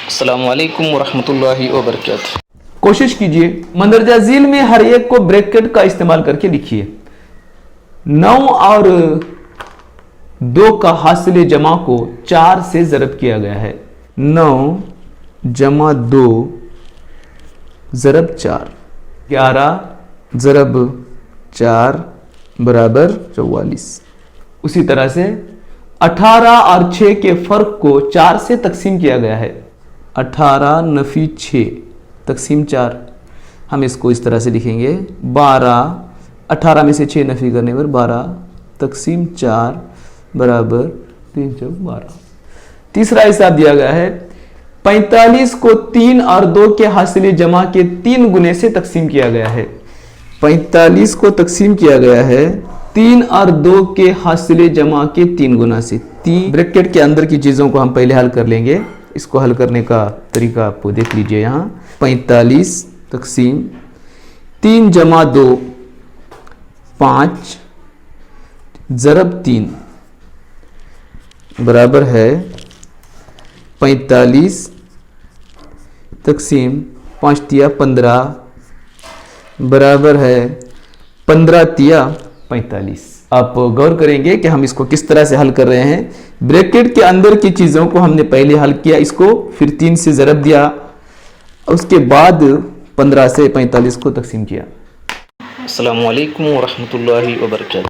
अस्सलामुअलैकुम वरहमतुल्लाहि वबरकातुह। कोशिश कीजिए मंदरजा झील में हर एक को ब्रैकेट का इस्तेमाल करके लिखिए। 9 और 2 का हासिल जमा को 4 से ज़रब किया गया है। 9 जमा 2 ज़रब 4, 11 ज़रब 4 बराबर 44। उसी तरह से 18 और 6 के फर्क को 4 से तकसीम किया गया है। 18 नफी 6 तकसीम 4, हम इसको इस तरह से लिखेंगे 12, 18 में से 6 नफी करने पर 12 तकसीम 4 बराबर 3 चौक 12। तीसरा हिसाब दिया गया है 45 को 3 और 2 के हासिल जमा के 3 गुने से तकसीम किया गया है। 45 को तकसीम किया गया है 3 और 2 के हासिल जमा के 3 गुना से। 3 ब्रैकेट के अंदर की चीज़ों को हम पहले हल कर लेंगे। इसको हल करने का तरीका आपको देख लीजिए। यहाँ 45 तकसीम 3 जमा 2 5 ज़रब 3 बराबर है 45 तकसीम 5 तिया 15 बराबर है 15 तिया 45। आप गौर करेंगे कि हम इसको किस तरह से हल कर रहे हैं। ब्रैकेट के अंदर की चीज़ों को हमने पहले हल किया, इसको फिर 3 से ज़रब दिया, उसके बाद 15 से 45 को तकसीम किया। अस्सलामुअलैकुम वरहमतुल्लाहि वबरकातुह।